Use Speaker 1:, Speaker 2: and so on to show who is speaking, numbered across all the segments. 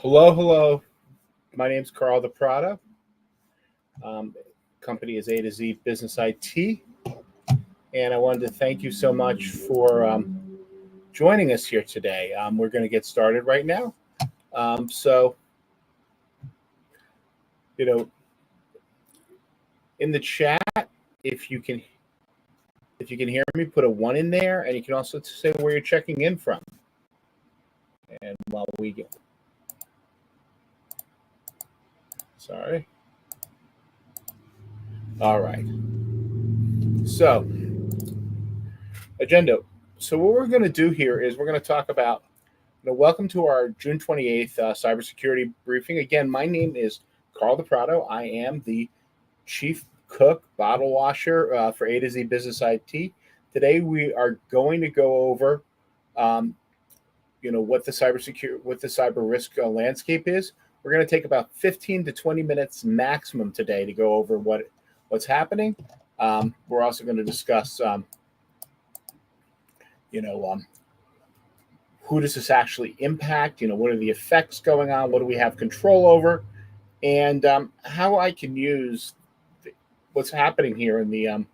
Speaker 1: Hello, hello. My name's Carl DePrado. Um, Company is A to Z Business IT, and I wanted to thank you so much for joining us here today. We're going to get started right now. So, you know, in the chat, if you can, if you can hear me, put a one in there, and you can also say where you're checking in from. And while we get, sorry. All right. So, agenda. So, what we're going to do here is we're going to talk about welcome to our June 28th cybersecurity briefing. Again, my name is Carl DePrado. I am the chief cook, bottle washer for A to Z Business IT. Today, we are going to go over, what the cyber risk landscape is. We're going to take about 15 to 20 minutes maximum today to go over what's happening. We're also going to discuss, who does this actually impact? What are the effects going on? What do we have control over? And how I can use what's happening here in the,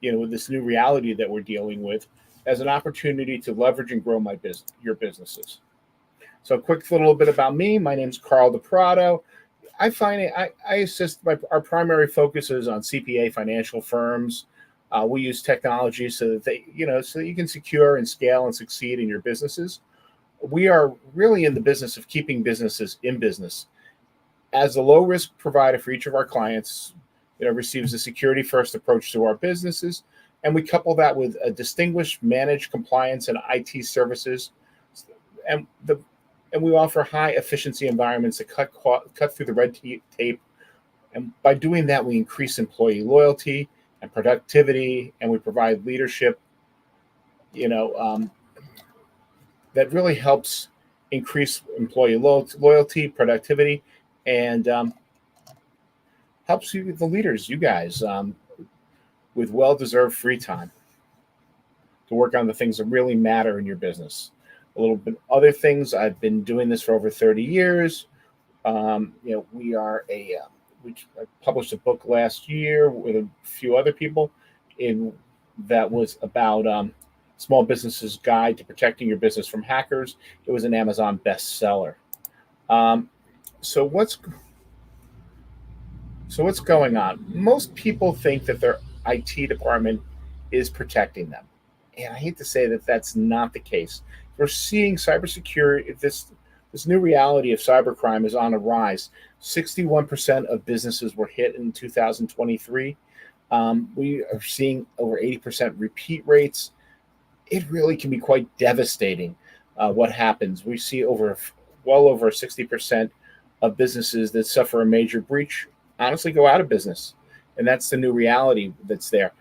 Speaker 1: with this new reality that we're dealing with as an opportunity to leverage and grow your businesses. So a quick little bit about me. My name's Carl DePrado. I assist our primary focus is on CPA financial firms. We use technology so that so that you can secure and scale and succeed in your businesses. We are really in the business of keeping businesses in business. As a low risk provider for each of our clients, receives a security first approach to our businesses, and we couple that with a distinguished managed compliance and IT services, and we offer high efficiency environments that cut through the red tape. And by doing that, we increase employee loyalty and productivity, and we provide leadership, that really helps increase employee loyalty, productivity, and helps you, the leaders, you guys, with well-deserved free time to work on the things that really matter in your business. A little bit other things. I've been doing this for over 30 years. We are we published a book last year with a few other people that was about small businesses guide to protecting your business from hackers. It was an Amazon bestseller. So what's going on? Most people think that their IT department is protecting them, and I hate to say that that's not the case. We're seeing cybersecurity. This new reality of cybercrime is on a rise. 61% of businesses were hit in 2023. We are seeing over 80% repeat rates. It really can be quite devastating what happens. We see well over 60% of businesses that suffer a major breach honestly go out of business. And that's the new reality that's there.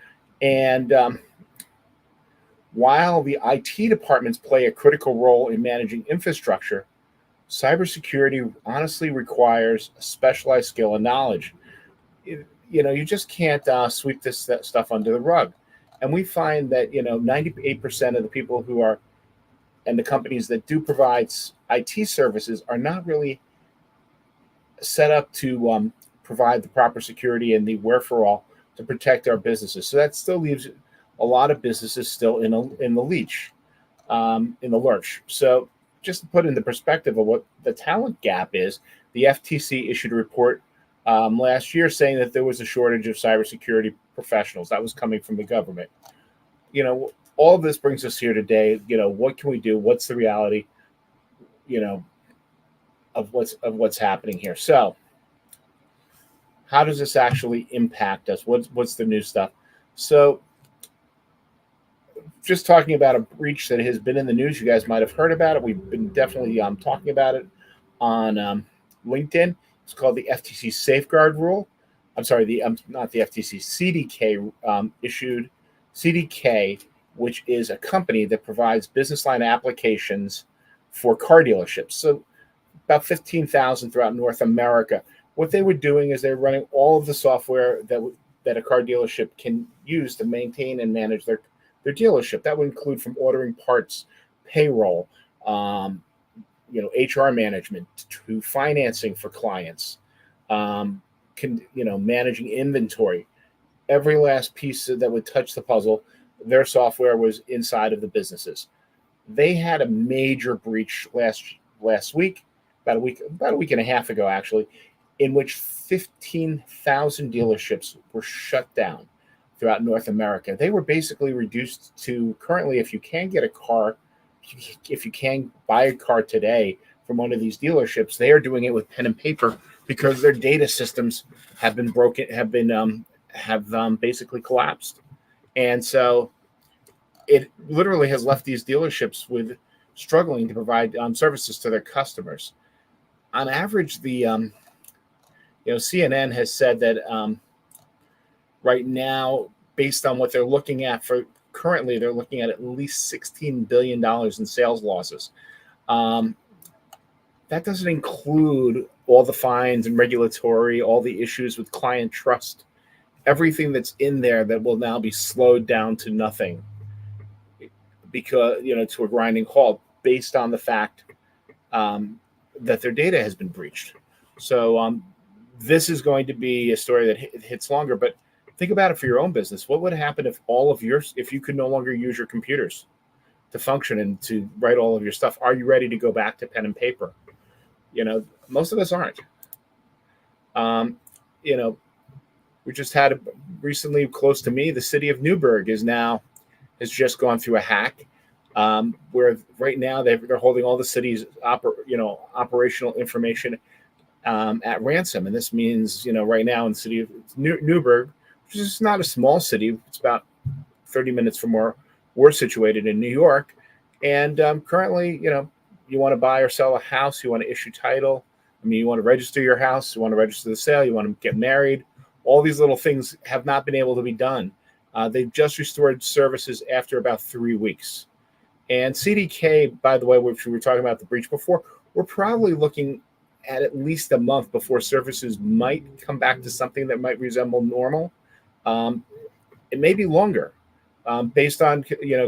Speaker 1: And while the IT departments play a critical role in managing infrastructure, cybersecurity honestly requires a specialized skill and knowledge. You just can't sweep this stuff under the rug. And we find that 98% of the people who are and the companies that do provide IT services are not really set up to provide the proper security and the wherefore to protect our businesses. So that still leaves a lot of businesses still in the lurch. So just to put into perspective of what the talent gap is, the FTC issued a report last year saying that there was a shortage of cybersecurity professionals. That was coming from the government. All of this brings us here today. What can we do? What's the reality? Of what's happening here. So, how does this actually impact us? What's the new stuff? So, just talking about a breach that has been in the news. You guys might have heard about it. We've been definitely talking about it on LinkedIn. It's called the FTC Safeguard Rule. I'm sorry, not the FTC, CDK issued CDK, which is a company that provides business line applications for car dealerships. So about 15,000 throughout North America. What they were doing is they're running all of the software that a car dealership can use to maintain and manage their dealership. That would include from ordering parts, payroll, HR management to financing for clients, managing inventory. Every last piece that would touch the puzzle, their software was inside of the businesses. They had a major breach last week, about a week and a half ago, actually, in which 15,000 dealerships were shut down throughout North America. They were basically reduced to currently, if you can get a car, if you can buy a car today from one of these dealerships, they are doing it with pen and paper because their data systems have been broken, have basically collapsed. And so it literally has left these dealerships with struggling to provide services to their customers. On average, the CNN has said that right now, based on what they're looking at for currently, they're looking at least $16 billion in sales losses. That doesn't include all the fines and regulatory, all the issues with client trust, everything that's in there that will now be slowed down to nothing because, to a grinding halt based on the fact that their data has been breached. So this is going to be a story that hits longer, but think about it for your own business. What would happen if if you could no longer use your computers to function and to write all of your stuff? Are you ready to go back to pen and paper? Most of us aren't. We just had recently close to me, the city of Newburgh has just gone through a hack where right now they're holding all the city's operational information at ransom. And this means, right now in the city of Newburgh, which is not a small city, it's about 30 minutes from where we're situated in New York. And currently, you want to buy or sell a house, you want to issue title. You want to register your house, you want to register the sale, you want to get married. All these little things have not been able to be done. They've just restored services after about 3 weeks. And CDK, by the way, which we were talking about the breach before, we're probably looking at least a month before services might come back to something that might resemble normal. It may be longer. Based on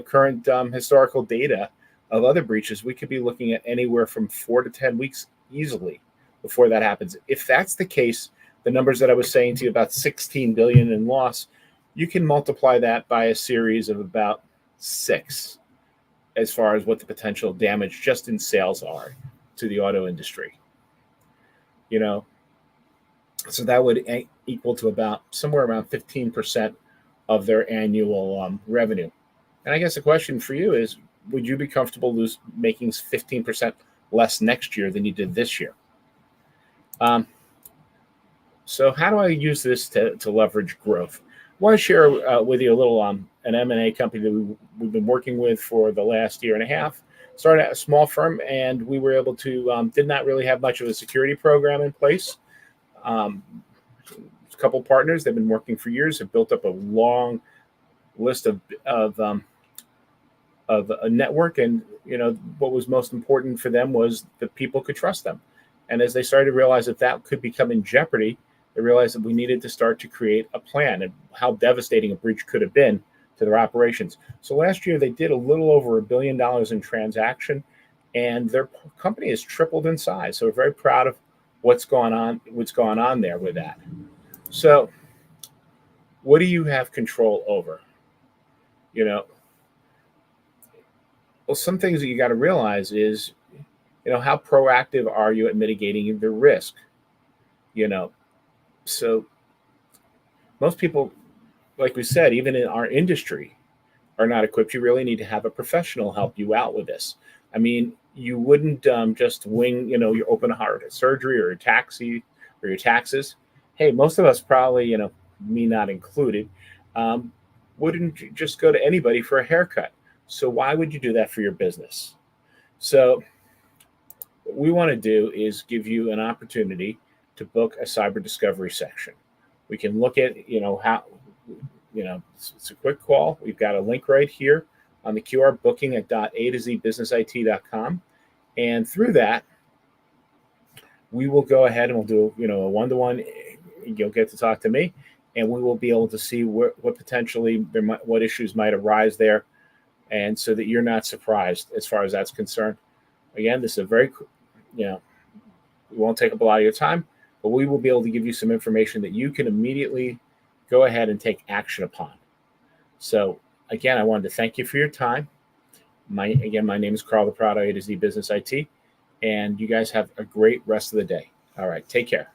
Speaker 1: current historical data of other breaches, we could be looking at anywhere from 4 to 10 weeks easily before that happens. If that's the case, the numbers that I was saying to you about 16 billion in loss, you can multiply that by a series of about 6 as far as what the potential damage just in sales are to the auto industry. So that would equal to about somewhere around 15% of their annual revenue. And I guess the question for you is, would you be comfortable making 15% less next year than you did this year? So how do I use this to leverage growth? I want to share with you a little an M&A company that we've been working with for the last year and a half. Started at a small firm, and we were able to did not really have much of a security program in place. A couple partners, they've been working for years, have built up a long list of a network, and what was most important for them was that people could trust them. And as they started to realize that could become in jeopardy, they realized that we needed to start to create a plan and how devastating a breach could have been to their operations. So last year they did a little over $1 billion in transaction, and their company has tripled in size. So we're very proud of what's gone on there with that. So what do you have control over? Well, some things that you got to realize is, how proactive are you at mitigating the risk? So most people, like we said, even in our industry, are not equipped. You really need to have a professional help you out with this. You wouldn't just wing, your open heart surgery or a taxi or your taxes. Hey, most of us probably, me not included, wouldn't just go to anybody for a haircut. So why would you do that for your business? So what we want to do is give you an opportunity to book a cyber discovery section. We can look at, how, it's a quick call. We've got a link right here on the QR, booking at a2zbusinessit.com. And through that, we will go ahead and we'll do, a one-to-one. You'll get to talk to me, and we will be able to see what potentially what issues might arise there. And so that you're not surprised as far as that's concerned. Again, this is a very, you know, we won't take up a lot of your time, but we will be able to give you some information that you can immediately go ahead and take action upon. So again, I wanted to thank you for your time. My name is Carl the Proud A to Z Business IT, and you guys have a great rest of the day. All right, take care.